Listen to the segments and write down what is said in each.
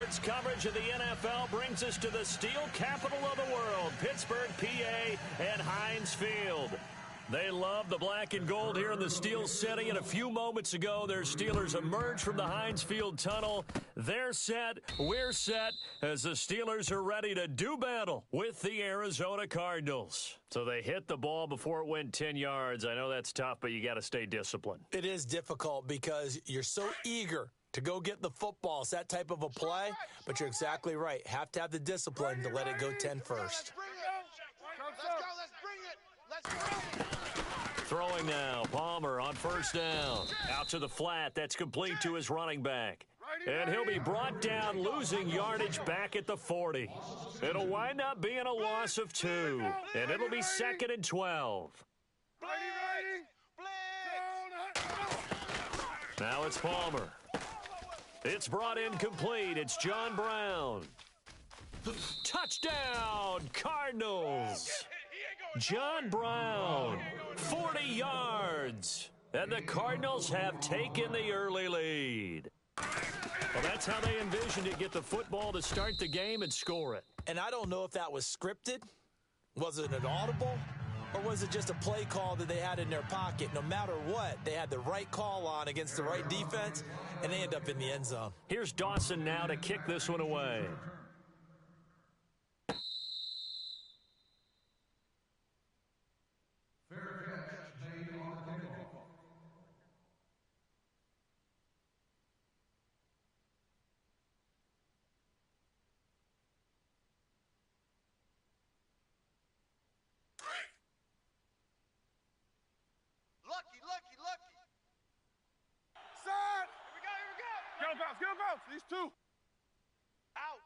Sports coverage of the NFL brings us to the steel capital of the world, Pittsburgh, PA, and Heinz Field. They love the black and gold here in the Steel City, and a few moments ago, their Steelers emerged from the Heinz Field tunnel. They're set, we're set, as the Steelers are ready to do battle with the Arizona Cardinals. So they hit the ball before it went 10 yards. I know that's tough, but you got to stay disciplined. It is difficult because you're so eager to go get the football. It's that type of a play, but you're exactly right. Have to have the discipline to let it go 10 first. Let's go, let's bring it. Let's go. Throwing now, Palmer on first down. Out to the flat, that's complete to his running back. And he'll be brought down, losing yardage back at the 40. It'll wind up being a loss of 2, and it'll be 2nd and 12. Now it's Palmer. It's brought in complete. It's John Brown. Touchdown, Cardinals. John Brown, 40 yards. And the Cardinals have taken the early lead. Well, that's how they envisioned it, get the football to start the game and score it. And I don't know if that was scripted. Was it an audible? Or was it just a play call that they had in their pocket? No matter what, they had the right call on against the right defense, and they end up in the end zone. Here's Dawson now to kick this one away. Lucky. Side. Here we go. Get him bounce. These two. Out.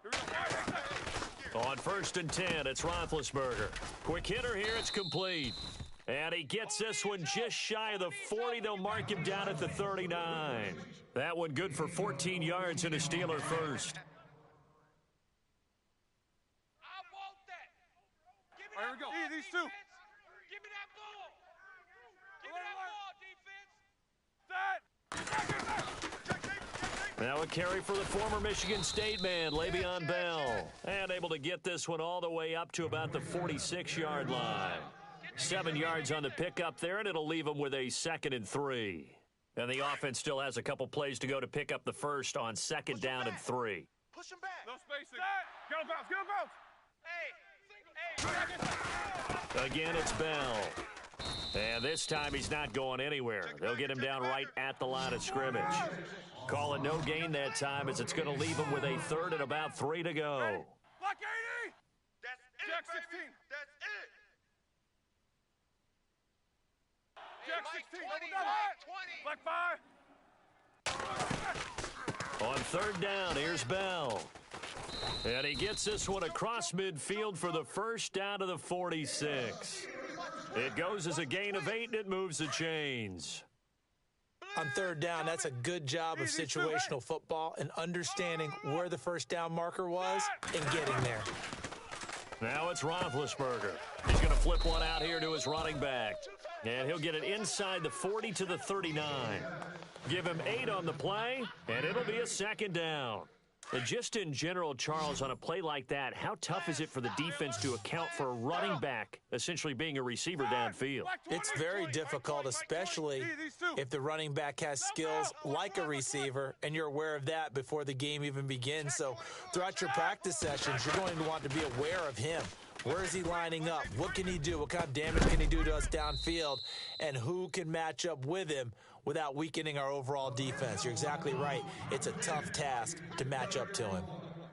Here we go. On 1st and 10, it's Roethlisberger. Quick hitter here, it's complete. And he gets this one just shy of the 40. They'll mark him down at the 39. That one good for 14 yards and a Steeler first. I want that. Give me that ball, these two. Give me that ball. Give me that ball, defense. Now a carry for the former Michigan State man, Le'Veon Bell. And able to get this one all the way up to about the 46-yard line. 7 yards on the pickup there, and it'll leave them with a 2nd and 3. And the offense still has a couple plays to go to pick up the first on 2nd down and 3. Push him back. No spacing. Get him bounce. Hey. Again, it's Bell. And this time he's not going anywhere. They'll get him down right at the line of scrimmage. Call it no gain that time as it's going to leave him with a 3rd and about 3 to go. Lock 80. That's it, Jack 16. That's it. Jack 16. 20. Black 5. On 3rd down, here's Bell. And he gets this one across midfield for the first down to the 46. It goes as a gain of 8, and it moves the chains. On 3rd down, that's a good job of situational football and understanding where the first down marker was and getting there. Now it's Roethlisberger. He's going to flip one out here to his running back. And he'll get it inside the 40 to the 39. Give him 8 on the play, and it'll be a 2nd down. And just in general, Charles, on a play like that, how tough is it for the defense to account for a running back essentially being a receiver downfield? It's very difficult, especially if the running back has skills like a receiver, and you're aware of that before the game even begins. So throughout your practice sessions, you're going to want to be aware of him. Where is he lining up? What can he do? What kind of damage can he do to us downfield? And who can match up with him without weakening our overall defense? You're exactly right. It's a tough task to match up to him.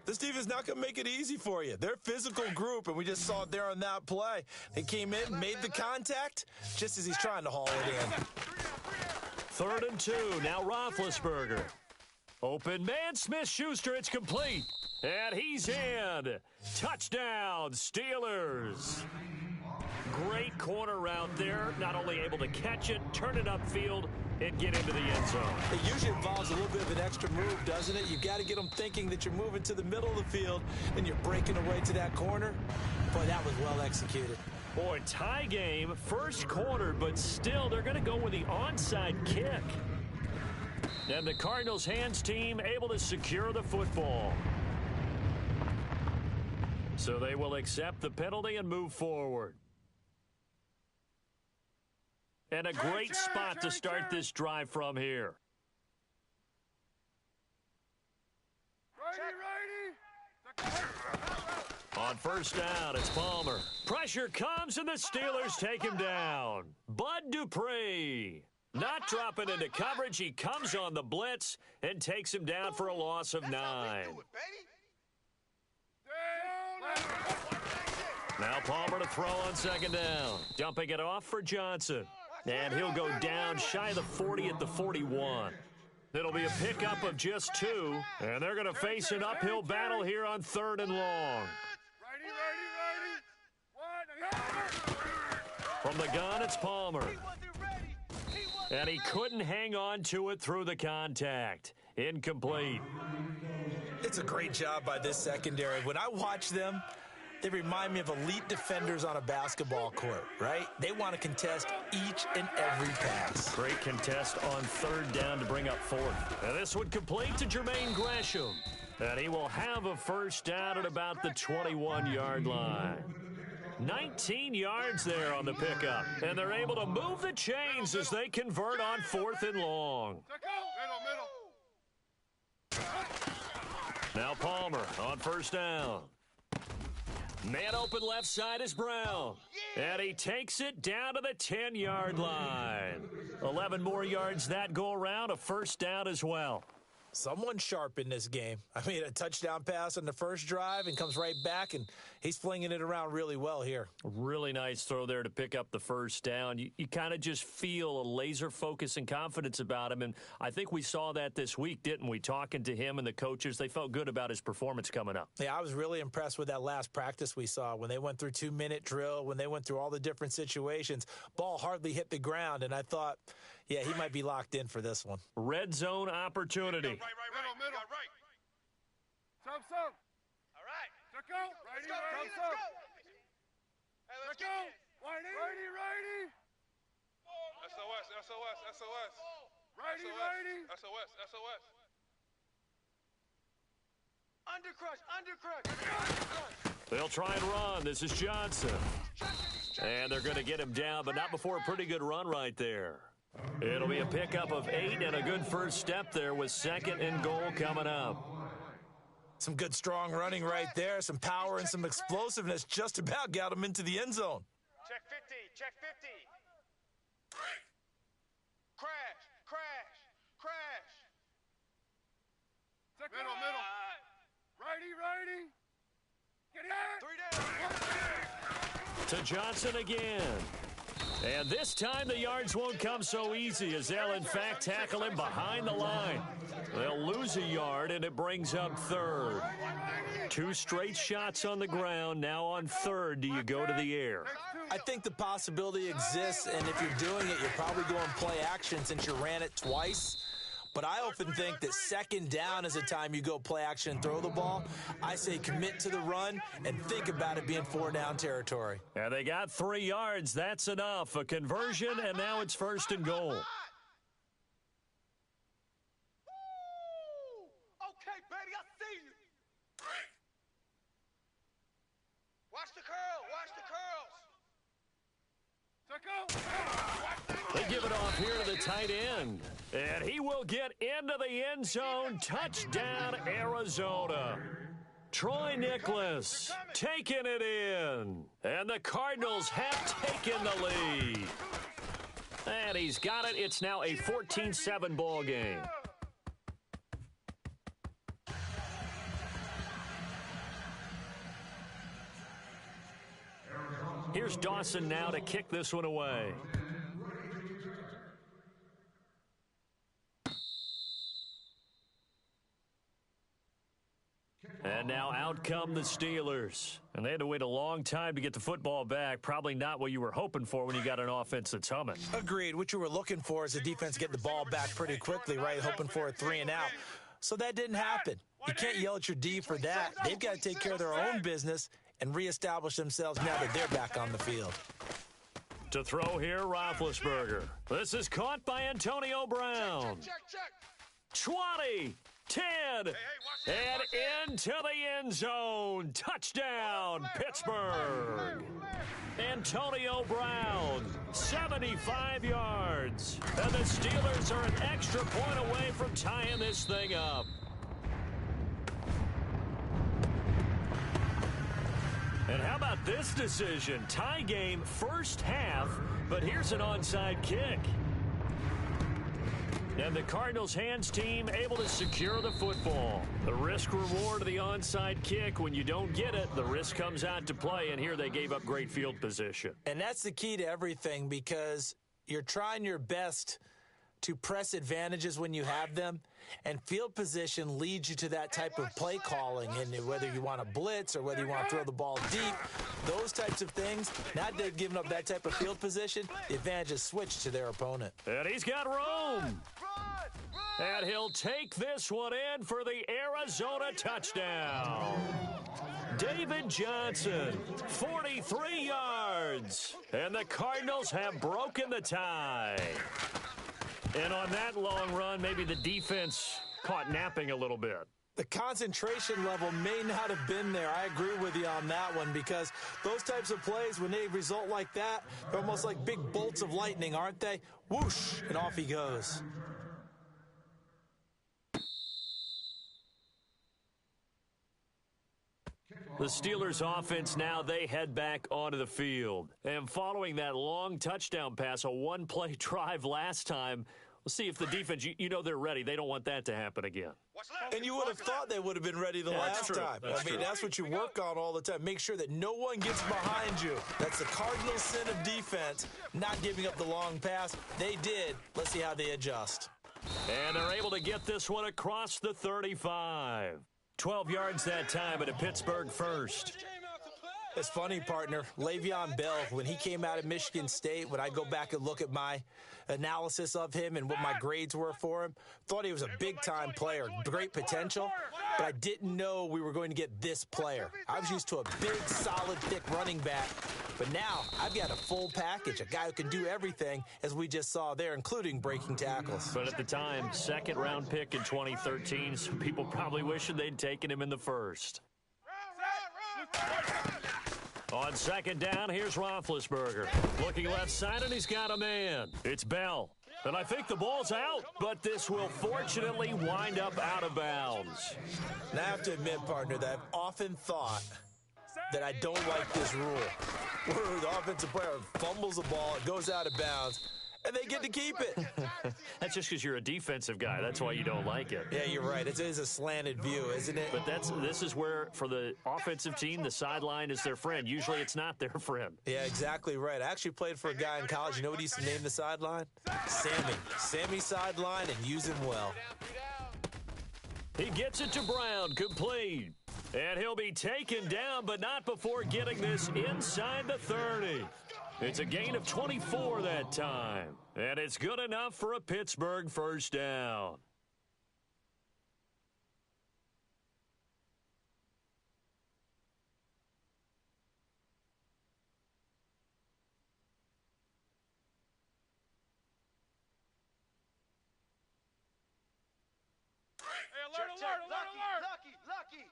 This defense is not going to make it easy for you. They're a physical group, and we just saw it there on that play. They came in, made the contact, just as he's trying to haul it in. 3rd and 2, now Roethlisberger. Open man, Smith-Schuster, it's complete. And he's in. Touchdown, Steelers. Great corner route there. Not only able to catch it, turn it upfield, and get into the end zone. It usually involves a little bit of an extra move, doesn't it? You've got to get them thinking that you're moving to the middle of the field, and you're breaking away to that corner. Boy, that was well executed. Boy, tie game, first quarter, but still they're going to go with the onside kick. And the Cardinals hands team able to secure the football. So they will accept the penalty and move forward. And a great spot to start this drive from here. On first down, it's Palmer. Pressure comes, and the Steelers take him down. Bud Dupree. Not dropping into coverage. He comes on the blitz and takes him down for a loss of 9. Now Palmer to throw on second down. Dumping it off for Johnson. And he'll go down shy of the 40 at the 41. It'll be a pickup of just 2, and they're going to face an uphill battle here on 3rd and long. From the gun, it's Palmer. And he couldn't hang on to it through the contact. Incomplete. It's a great job by this secondary. When I watch them, they remind me of elite defenders on a basketball court, right? They want to contest each and every pass. Great contest on 3rd down to bring up 4th. And this would complete to Jermaine Gresham. And he will have a first down at about the 21-yard line. 19 yards there on the pickup. And they're able to move the chains as they convert on 4th and long. Now Palmer on first down. Man open left side is Brown. And he takes it down to the 10-yard line. 11 more yards that go around, a first down as well. Someone sharp in this game. I mean, a touchdown pass on the first drive and comes right back, and he's flinging it around really well here. Really nice throw there to pick up the first down. You kind of just feel a laser focus and confidence about him, and I think we saw that this week, didn't we? Talking to him and the coaches, they felt good about his performance coming up. Yeah, I was really impressed with that last practice we saw when they went through 2-minute drill, when they went through all the different situations. Ball hardly hit the ground, and I thought, yeah, he might be locked in for this one. Red zone opportunity. Middle. Sub. All right. Let's go. Let's go. Hey, let's go. Righty. SOS. Righty. SOS. Undercrush. They'll try and run. This is Johnson. And they're going to get him down, but not before a pretty good run right there. It'll be a pickup of 8 and a good first step there with 2nd and goal coming up. Some good, strong running right there. Some power and some explosiveness just about got him into the end zone. Check 50. Crash. Middle. Righty. Get out. 3 down. To Johnson again. And this time the yards won't come so easy as they'll in fact tackle him behind the line. They'll lose a yard and it brings up 3rd. 2 straight shots on the ground. Now on 3rd, do you go to the air? I think the possibility exists, and if you're doing it, you're probably going play action since you ran it twice. But I often think that 2nd down is the time you go play action and throw the ball. I say commit to the run and think about it being 4-down territory. And they got 3 yards. That's enough. A conversion, and now it's 1st and goal. Okay, baby, I see you. Watch the curl. They give it off here to the tight end. And he will get into the end zone. Touchdown, Arizona. Troy Nicholas taking it in. And the Cardinals have taken the lead. And he's got it. It's now a 14-7 ball game. Here's Dawson now to kick this one away. And now out come the Steelers. And they had to wait a long time to get the football back. Probably not what you were hoping for when you got an offense that's humming. Agreed. What you were looking for is the defense getting the ball back pretty quickly, right? Hoping for a 3 and out. So that didn't happen. You can't yell at your D for that. They've got to take care of their own business and reestablish themselves now that they're back on the field. To throw here, Roethlisberger. This is caught by Antonio Brown. Check. 20, 10, and into the end zone. Touchdown, Pittsburgh. Antonio Brown, 75 yards. And the Steelers are an extra point away from tying this thing up. And how about this decision? Tie game first half, but here's an onside kick. And the Cardinals' hands team able to secure the football. The risk-reward of the onside kick, when you don't get it, the risk comes out to play, and here they gave up great field position. And that's the key to everything, because you're trying your best to press advantages when you have them, and field position leads you to that type of play calling. And whether you want to blitz or whether you want to throw the ball deep, those types of things, now they've given up that type of field position, the advantage is switched to their opponent. And he's got room. And he'll take this one in for the Arizona touchdown. David Johnson, 43 yards. And the Cardinals have broken the tie. And on that long run, maybe the defense caught napping a little bit. The concentration level may not have been there. I agree with you on that one, because those types of plays, when they result like that, they're almost like big bolts of lightning, aren't they? Whoosh, and off he goes. The Steelers offense now, they head back onto the field. And following that long touchdown pass, a one-play drive last time, we'll see if the defense, you know they're ready. They don't want that to happen again. And you would have thought they would have been ready the last time. That's what you work on all the time. Make sure that no one gets behind you. That's the cardinal sin of defense, not giving up the long pass. They did. Let's see how they adjust. And they're able to get this one across the 35. 12 yards that time at a Pittsburgh first. It's funny, partner. Le'Veon Bell, when he came out of Michigan State, when I go back and look at my analysis of him and what my grades were for him, thought he was a big-time player, great potential, but I didn't know we were going to get this player. I was used to a big, solid, thick running back, but now I've got a full package, a guy who can do everything, as we just saw there, including breaking tackles. But at the time, second-round pick in 2013, some people probably wishing they'd taken him in the first. On second down, here's Roethlisberger. Looking left side, and he's got a man. It's Bell. And I think the ball's out, but this will fortunately wind up out of bounds. And I have to admit, partner, that I've often thought that I don't like this rule, where the offensive player fumbles the ball, it goes out of bounds, and they get to keep it. That's just because you're a defensive guy. That's why you don't like it. Yeah, you're right. It is a slanted view, isn't it? But this is where, for the offensive team, the sideline is their friend. Usually it's not their friend. Yeah, exactly right. I actually played for a guy in college. You know what he used to name the sideline? Sammy. Sammy sideline, and use him well. He gets it to Brown, complete. And he'll be taken down, but not before getting this inside the 30. It's a gain of 24 that time. And it's good enough for a Pittsburgh first down. Hey, alert, alert, alert, alert! Lucky!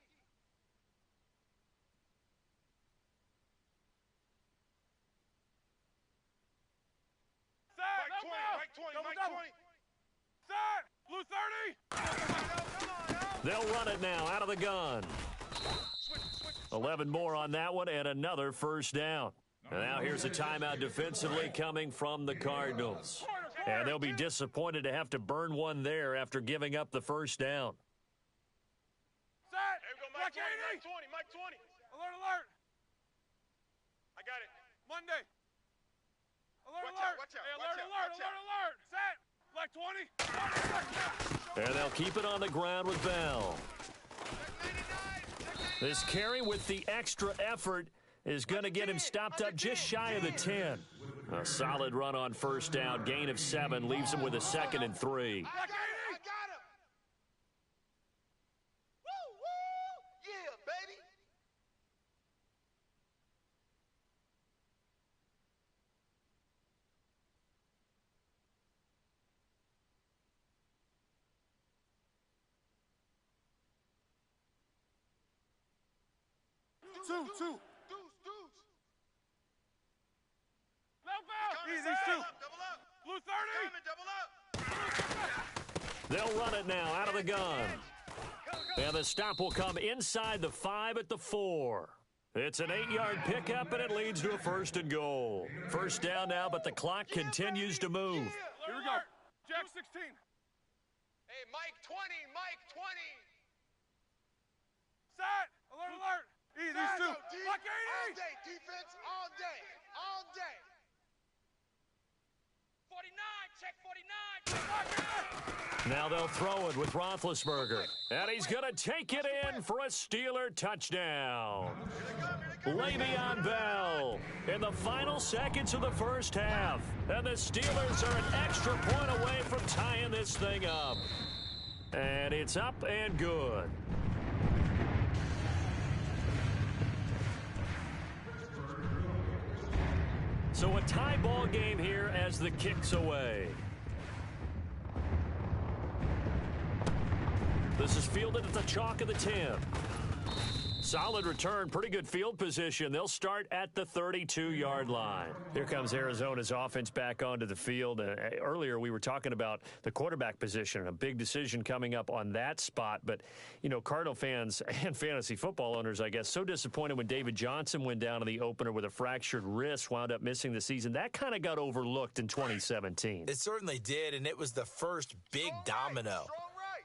Mike 20. Set! Blue 30! They'll run it now out of the gun. 11 more on that one and another first down. And now here's a timeout defensively coming from the Cardinals. And they'll be disappointed to have to burn one there after giving up the first down. Set! Mike 20. Alert! I got it. Monday. Watch out. Set. Black 20. And they'll keep it on the ground with Bell. This carry with the extra effort is going to get him stopped up just shy of the 10. A solid run on first down. Gain of 7 leaves him with a 2nd and 3. I got him. Woo! Yeah, baby. Two. Left out. Easy, these two. Blue 30. They'll run it now out of the gun. And the stop will come inside the 5 at the 4. It's an 8-yard pickup, and it leads to a 1st and goal. First down now, but the clock continues to move. Here we go. Jack 16. Hey, Mike 20. Set. Alert. Easy, these two. Lock 80. All day, defense, all day. 49, check 49. Now they'll throw it with Roethlisberger. And he's going to take it in for a Steeler touchdown. Le'Veon Bell in the final seconds of the first half. And the Steelers are an extra point away from tying this thing up. And it's up and good. So a tie ball game here as the kick's away. This is fielded at the chalk of the 10. Solid return, pretty good field position. They'll start at the 32-yard line. Here comes Arizona's offense back onto the field. Earlier we were talking about the quarterback position, a big decision coming up on that spot. But, you know, Cardinal fans and fantasy football owners, I guess, so disappointed when David Johnson went down in the opener with a fractured wrist, wound up missing the season. That kind of got overlooked in 2017. It certainly did, and it was the first big domino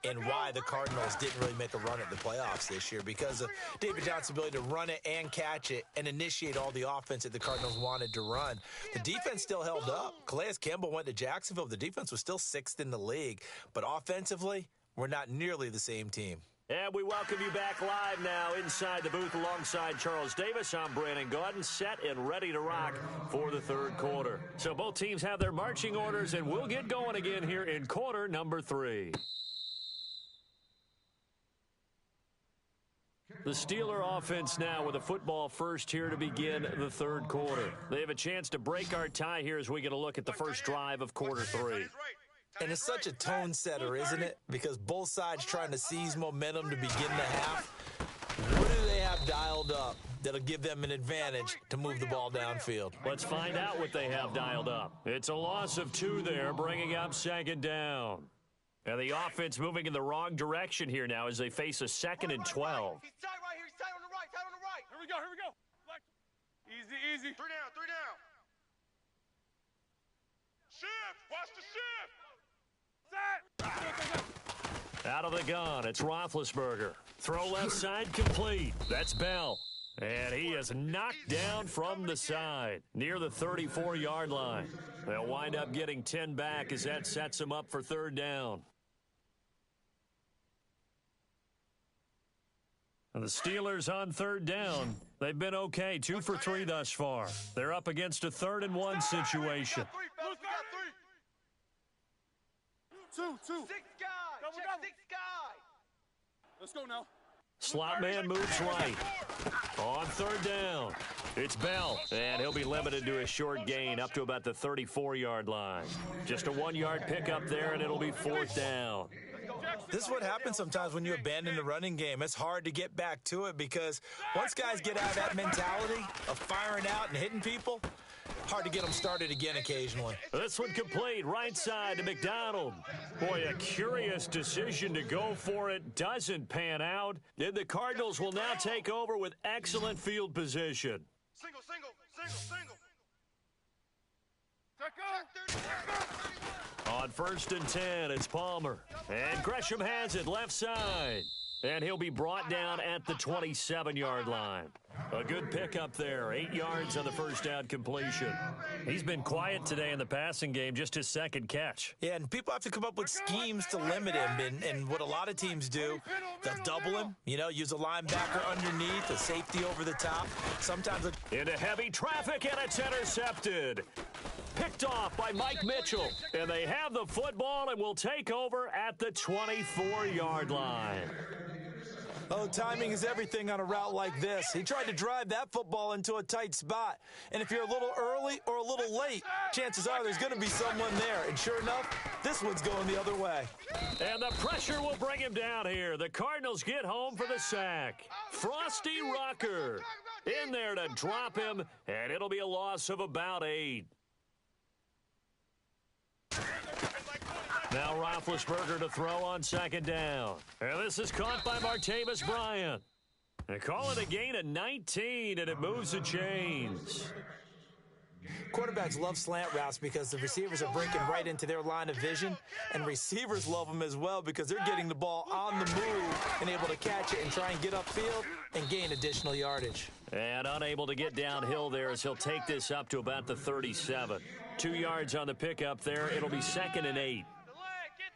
and why the Cardinals didn't really make a run at the playoffs this year, because of David Johnson's ability to run it and catch it and initiate all the offense that the Cardinals wanted to run. The defense still held up. Calais Campbell went to Jacksonville. The defense was still 6th in the league. But offensively, we're not nearly the same team. And we welcome you back live now inside the booth alongside Charles Davis. I'm Brandon Gaudin, set and ready to rock for the third quarter. So both teams have their marching orders, and we'll get going again here in quarter number 3. The Steeler offense now with a football first here to begin the third quarter. They have a chance to break our tie here as we get a look at the first drive of quarter 3. And it's such a tone setter, isn't it? Because both sides trying to seize momentum to begin the half. What do they have dialed up that'll give them an advantage to move the ball downfield? Let's find out what they have dialed up. It's a loss of 2 there, bringing up 2nd down. And the offense moving in the wrong direction here now as they face a 2nd and 12. He's tight right here. He's tight on the right. Here we go. Easy. 3 down. Shift. Watch the shift. Set. Out of the gun, it's Roethlisberger. Throw left side complete. That's Bell. And he is knocked down from the side near the 34-yard line. They'll wind up getting 10 back as that sets them up for 3rd down. And the Steelers on 3rd down. They've been okay, 2 for 3 thus far. They're up against a 3rd and 1 situation. Two. 6 guys. Check 6 guys. Let's go now. Slot man moves right. On 3rd down, it's Bell, and he'll be limited to a short gain up to about the 34-yard line. Just a 1-yard pickup there, and it'll be 4th down. This is what happens sometimes when you abandon the running game. It's hard to get back to it because once guys get out of that mentality of firing out and hitting people, hard to get them started again occasionally. This one complete, right side to McDonald. Boy, a curious decision to go for it. Doesn't pan out. And the Cardinals will now take over with excellent field position. Single. On 1st and 10, it's Palmer. And Gresham has it left side. And he'll be brought down at the 27-yard line. A good pickup there, 8 yards on the first down completion. He's been quiet today in the passing game, just his 2nd catch. Yeah, and people have to come up with schemes to limit him. And what a lot of teams do, they'll double him, use a linebacker underneath, a safety over the top. Sometimes into heavy traffic, and it's intercepted. Picked off by Mike Mitchell. And they have the football and will take over at the 24-yard line. Oh, timing is everything on a route like this. He tried to drive that football into a tight spot. And if you're a little early or a little late, chances are there's going to be someone there. And sure enough, this one's going the other way. And the pressure will bring him down here. The Cardinals get home for the sack. Frosty Rocker in there to drop him, and it'll be a loss of about 8. Now Roethlisberger to throw on 2nd down. And this is caught by Martavis Bryant. They call it a gain of 19, and it moves the chains. Quarterbacks love slant routes because the receivers are breaking right into their line of vision, and receivers love them as well because they're getting the ball on the move and able to catch it and try and get upfield and gain additional yardage. And unable to get downhill there as he'll take this up to about the 37. 2 yards on the pickup there. It'll be 2nd and 8.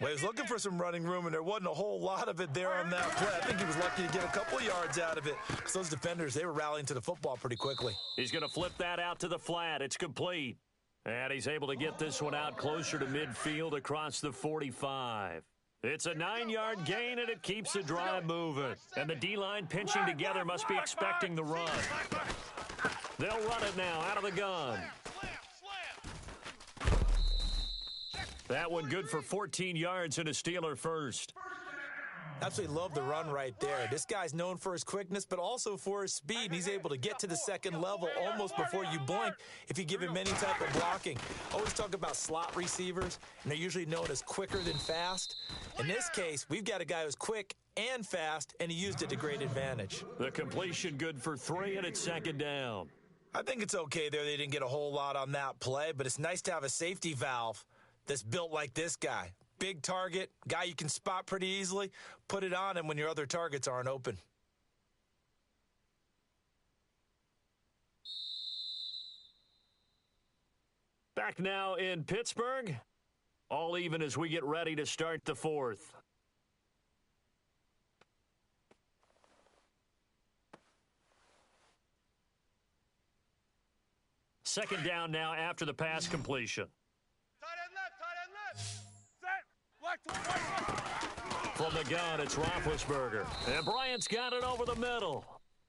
Well, he was looking for some running room, and there wasn't a whole lot of it there on that play. I think he was lucky to get a couple of yards out of it because those defenders, they were rallying to the football pretty quickly. He's going to flip that out to the flat. It's complete. And he's able to get this one out closer to midfield across the 45. It's a 9-yard gain, and it keeps the drive moving. And the D-line pinching together must be expecting the run. They'll run it now out of the gun. That one good for 14 yards and a Steeler first. Absolutely love the run right there. This guy's known for his quickness, but also for his speed. He's able to get to the second level almost before you blink if you give him any type of blocking. Always talk about slot receivers, and they're usually known as quicker than fast. In this case, we've got a guy who's quick and fast, and he used it to great advantage. The completion good for 3, and it's 2nd down. I think it's okay there. They didn't get a whole lot on that play, but it's nice to have a safety valve that's built like this guy. Big target, guy you can spot pretty easily. Put it on him when your other targets aren't open. Back now in Pittsburgh. All even as we get ready to start the 4th. Second down now after the pass completion. From the gun, it's Roethlisberger. And Bryant's got it over the middle.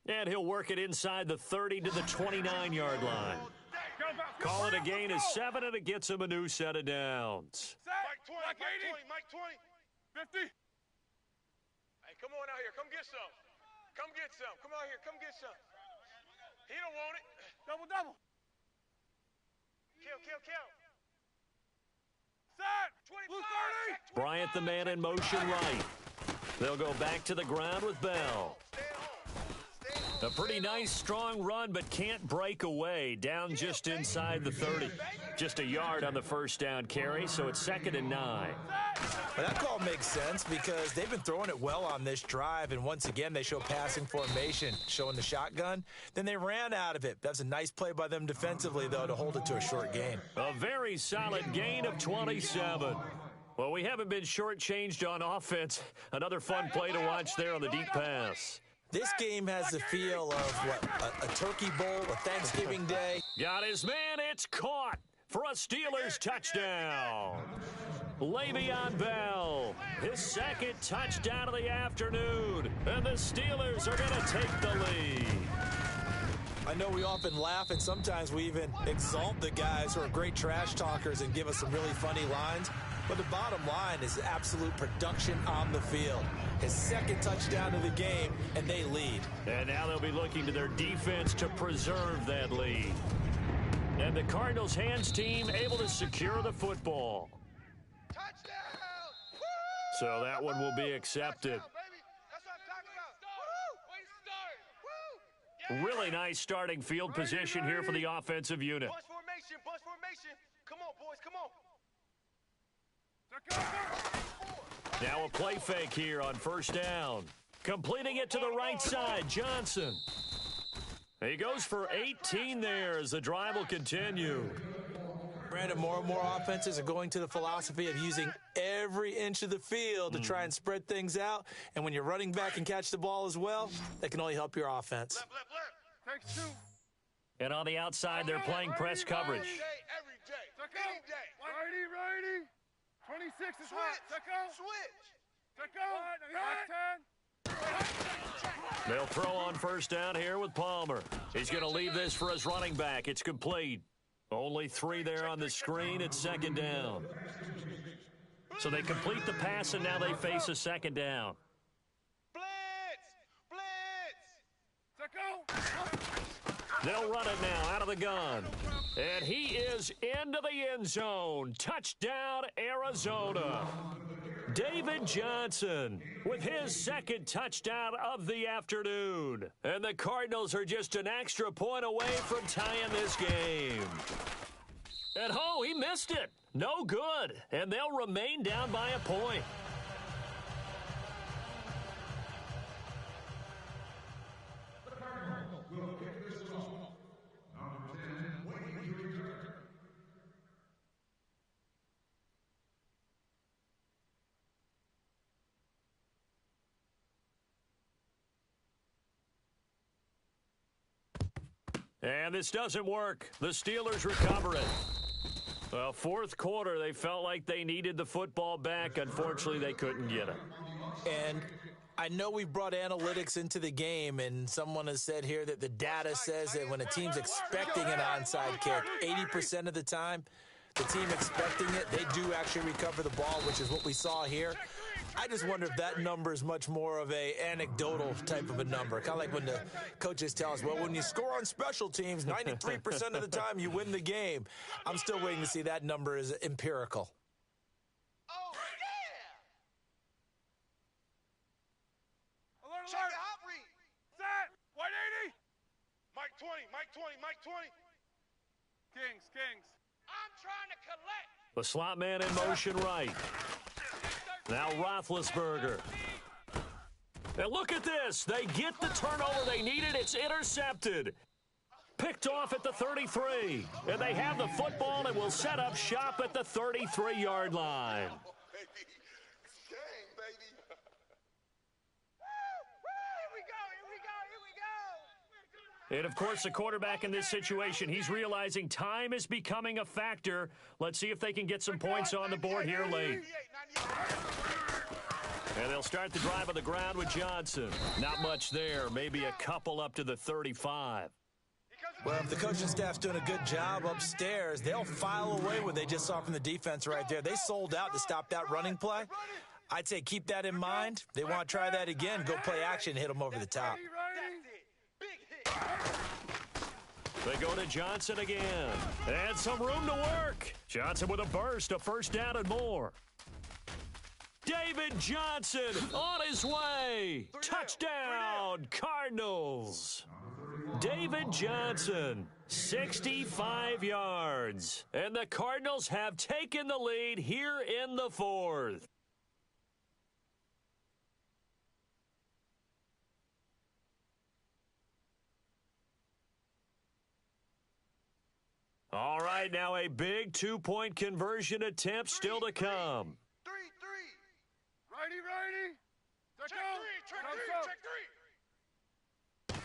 And he'll work it inside the 30 to the 29-yard line. Call it a gain of 7, and it gets him a new set of downs. Mike 20, Mike 20, Mike 20. 50. Hey, come on out here. Come get some. Come get some. Come out here. Come get some. He don't want it. Double, double. Kill, kill, kill. Set. 25. Bryant the man in motion right. They'll go back to the ground with Bell. A pretty nice, strong run, but can't break away. Down just inside the 30. Just a yard on the first down carry, so it's 2nd and 9. Well, that call makes sense because they've been throwing it well on this drive, and once again, they show passing formation, showing the shotgun. Then they ran out of it. That's a nice play by them defensively, though, to hold it to a short gain. A very solid gain of 27. Well, we haven't been shortchanged on offense. Another fun play to watch there on the deep pass. This game has the feel of, what, a turkey bowl, a Thanksgiving day. Got his man. It's caught for a Steelers touchdown. Le'Veon Bell, his 2nd touchdown of the afternoon. And the Steelers are going to take the lead. I know we often laugh, and sometimes we even exalt the guys who are great trash talkers and give us some really funny lines. But the bottom line is absolute production on the field. His 2nd touchdown of the game, and they lead. And now they'll be looking to their defense to preserve that lead. And the Cardinals' hands team able to secure the football. Touchdown! So that one will be accepted. Really nice starting field position here for the offensive unit. Bunch formation, bunch formation. Come on, boys, come on. Now a play fake here on first down. Completing it to the right side, Johnson. He goes for 18 there as the drive will continue. Brandon, more and more offenses are going to the philosophy of using every inch of the field to try and spread things out. And when you're running back and catch the ball as well, that can only help your offense. Takes 2. And on the outside, they're playing press coverage. Every day. Any day. Righty. 26 is hot. Switch. Check out. They'll throw on first down here with Palmer. He's going to leave this for his running back. It's complete. Only 3 there on the screen at second down. So they complete the pass, and now they face a second down. They'll run it now out of the gun. And he is into the end zone. Touchdown, Arizona. David Johnson with his second touchdown of the afternoon. And the Cardinals are just an extra point away from tying this game. And he missed it. No good. And they'll remain down by a point. And this doesn't work. The Steelers recover it. Well, fourth quarter, they felt like they needed the football back. Unfortunately, they couldn't get it. And I know we brought analytics into the game, and someone has said here that the data says that when a team's expecting an onside kick, 80% of the time, the team expecting it, they do actually recover the ball, which is what we saw here. I just wonder if that number is much more of a anecdotal type of a number. Kind of like when the coaches tell us, well, when you score on special teams, 93% of the time you win the game. I'm still waiting to see that number is empirical. Oh, yeah! Alert, check the hot read. Set. 180. Mike 20, Mike 20, Mike 20. Kings. I'm trying to collect. The slot man in motion right. Now Roethlisberger. And look at this. They get the turnover they needed. It's intercepted. Picked off at the 33. And they have the football and will set up shop at the 33-yard line. Oh, baby. It's game, baby. Here we go. And, of course, the quarterback in this situation, he's realizing time is becoming a factor. Let's see if they can get some points on the board here late. And they'll start the drive on the ground with Johnson. Not much there. Maybe a couple up to the 35. Well, if the coaching staff's doing a good job upstairs, they'll file away what they just saw from the defense right there. They sold out to stop that running play. I'd say keep that in mind. They want to try that again. Go play action, hit them over the top. They go to Johnson again. And some room to work. Johnson with a burst, a first down and more. David Johnson on his way. Touchdown, Cardinals. David Johnson, 65 yards. And the Cardinals have taken the lead here in the fourth. All right, now a big two-point conversion attempt still to come. 3. Righty. Check 3.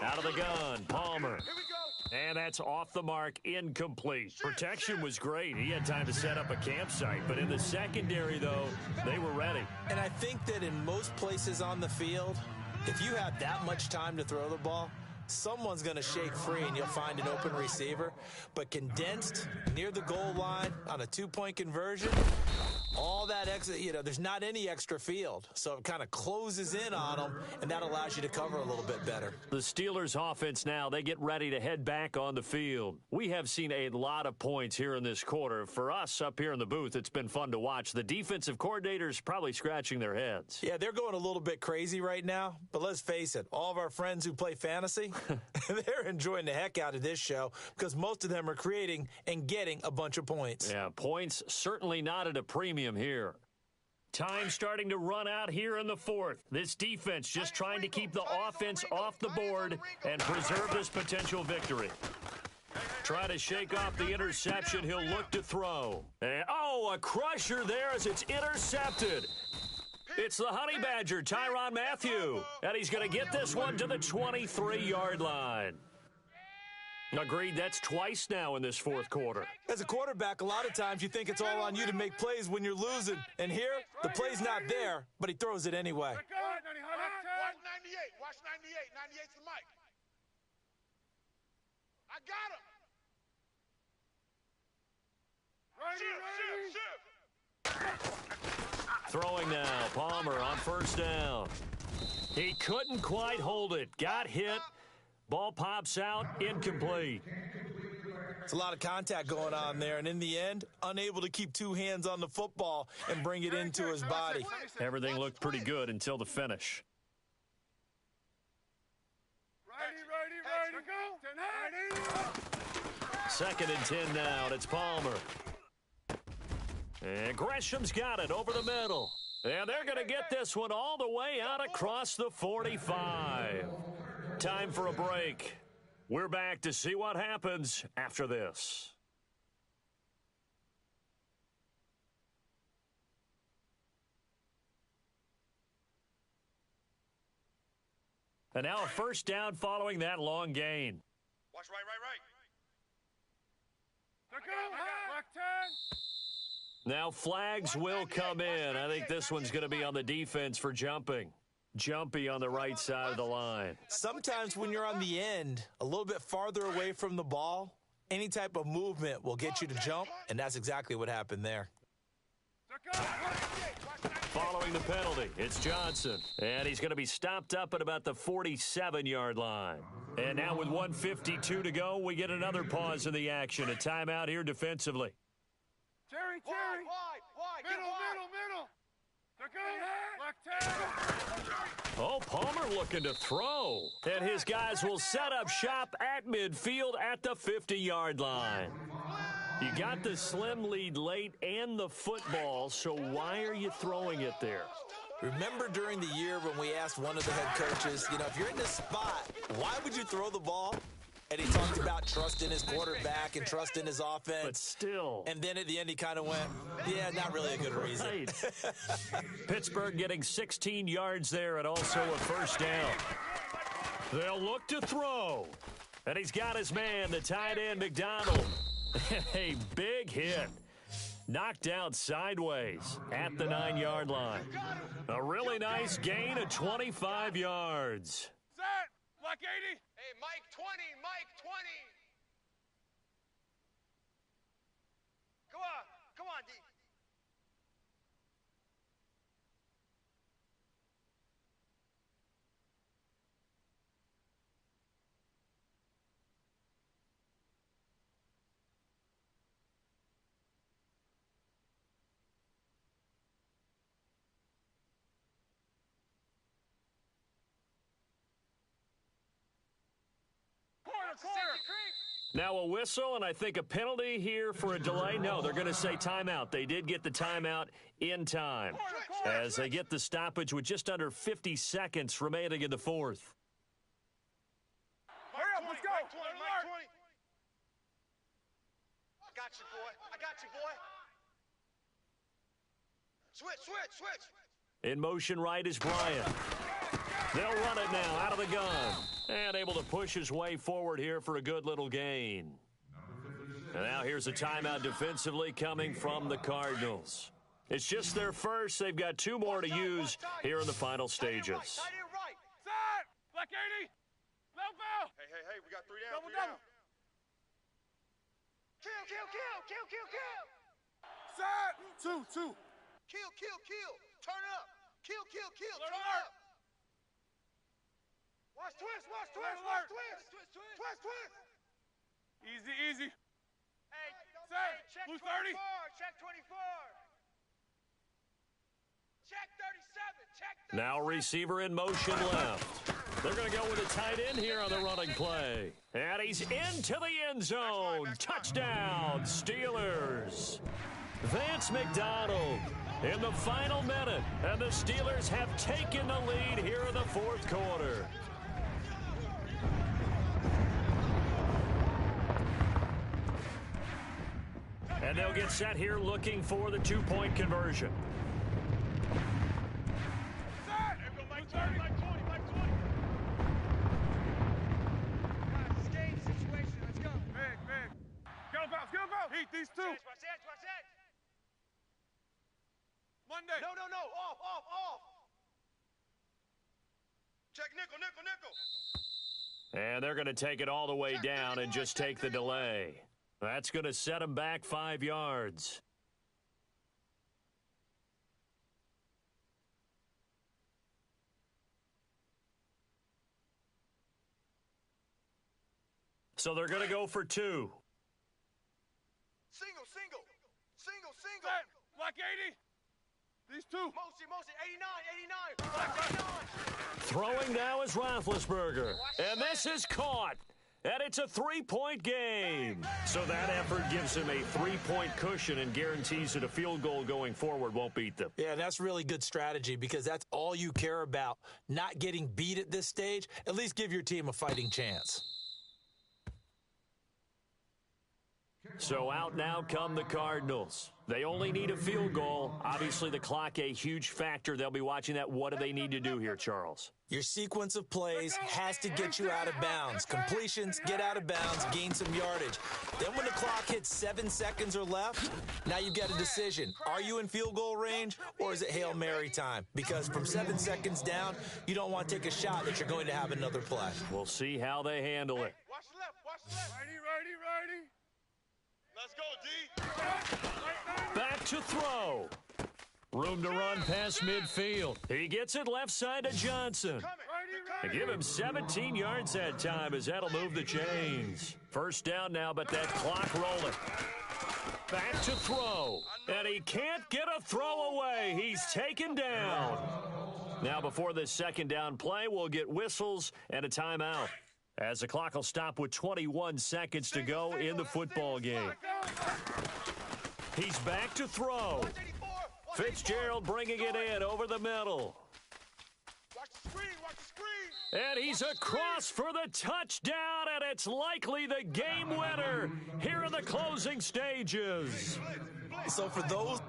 Out of the gun, Palmer. Here we go. And that's off the mark, incomplete. Protection was great. He had time to set up a campsite. But in the secondary, though, they were ready. And I think that in most places on the field, if you have that much time to throw the ball, someone's going to shake free and you'll find an open receiver. But condensed near the goal line on a two-point conversion, all that extra, there's not any extra field. So it kind of closes in on them, and that allows you to cover a little bit better. The Steelers offense now, they get ready to head back on the field. We have seen a lot of points here in this quarter. For us up here in the booth, it's been fun to watch. The defensive coordinators probably scratching their heads. Yeah, they're going a little bit crazy right now. But let's face it, all of our friends who play fantasy, they're enjoying the heck out of this show because most of them are creating and getting a bunch of points. Yeah, points certainly not at a premium here. Time starting to run out here in the fourth. This defense just trying to keep the offense off the board and preserve this potential victory. Try to shake off the interception. He'll look to throw. And, a crusher there as it's intercepted. It's the Honey Badger, Tyrann Mathieu. And he's going to get this one to the 23-yard line. Agreed, that's twice now in this fourth quarter. As a quarterback, a lot of times you think it's all on you to make plays when you're losing. And here, the play's not there, but he throws it anyway. 198. Watch 98. 98's the mic. I got him. Throwing now, Palmer on first down. He couldn't quite hold it. Got hit. Ball pops out, incomplete. It's a lot of contact going on there, and in the end, unable to keep two hands on the football and bring it into his body. Everything looked pretty good until the finish. Second and 10 now, and it's Palmer. And Gresham's got it over the middle. And they're going to get this one all the way out across the 45. Time for a break. We're back to see what happens after this. And now a first down following that long gain. Watch right. Now flags will come in. I think this one's going to be on the defense for jumping. Jumpy on the right side of the line. Sometimes when you're on the end, a little bit farther away from the ball, any type of movement will get you to jump, and that's exactly what happened there. Following the penalty, it's Johnson. And he's going to be stopped up at about the 47-yard line. And now with 1:52 to go, we get another pause in the action. A timeout here defensively. Jerry. Wide. Middle. Oh, Palmer looking to throw. And his guys will set up shop at midfield at the 50-yard line. You got the slim lead late and the football, so why are you throwing it there? Remember during the year when we asked one of the head coaches, if you're in this spot, why would you throw the ball? And he talked about trust in his quarterback and trust in his offense. But still. And then at the end, he kind of went, yeah, not really a good reason. Right. Pittsburgh getting 16 yards there and also a first down. They'll look to throw. And he's got his man, the tight end, McDonald. A big hit. Knocked out sideways at the 9-yard line. A really nice gain of 25 yards. Set. Black 80. Hey, Mike 20. Come on, D. Now a whistle and I think a penalty here for a delay. No, they're going to say timeout. They did get the timeout in time as they get the stoppage with just under 50 seconds remaining in the fourth. Hurry up, let's go. Mike 20. I got you, boy. Switch. In motion right is Bryant. They'll run it now out of the gun. And able to push his way forward here for a good little gain. And now here's a timeout defensively coming from the Cardinals. It's just their first. They've got two more to use here in the final stages. Set. Black 80. Low bell. Hey, we got 3 down. Double. Kill. Set. 2. Kill. Turn up. Kill. Turn up. Watch twist. Easy. Hey, Set. Blue 30. Check 24. Check 37. Now receiver in motion left. They're going to go with a tight end here on the running play. And he's into the end zone. Touchdown, Steelers. Vance McDonald in the final minute. And the Steelers have taken the lead here in the fourth quarter. And they'll get set here looking for the two-point conversion. Mike 30. Mike 20. This game situation, let's go. Big. Go. Heat these two. Watch that. Monday. No. Off. check, nickel, nickel, nickel. And they're going to take it all the way down and just take the delay. That's going to set them back 5 yards. So they're going to go for 2. Single, single. Single, single. Black 80. These two. Motion, 89, 89. Black 89. Throwing now is Roethlisberger. And this is caught. And it's a 3-point game. So that effort gives him a 3-point cushion and guarantees that a field goal going forward won't beat them. Yeah, that's really good strategy because that's all you care about. Not getting beat at this stage. At least give your team a fighting chance. So out now come the Cardinals. They only need a field goal. Obviously, the clock a huge factor. They'll be watching that. What do they need to do here, Charles? Your sequence of plays has to get you out of bounds. Completions, get out of bounds, gain some yardage. Then when the clock hits 7 seconds or left, now you've got a decision. Are you in field goal range or is it Hail Mary time? Because from 7 seconds down, you don't want to take a shot that you're going to have another play. We'll see how they handle it. Watch left, watch left. Righty, righty, righty. Let's go, D. Back to throw. Room to run past midfield. He gets it left side to Johnson. They give him 17 yards that time as that'll move the chains. First down now, but that clock rolling. Back to throw. And he can't get a throw away. He's taken down. Now before this second down play, we'll get whistles and a timeout, as the clock will stop with 21 seconds to go in the football game. He's back to throw. Fitzgerald bringing it in over the middle. Watch the screen, watch the screen. And he's across for the touchdown, and it's likely the game winner here in the closing stages. So for those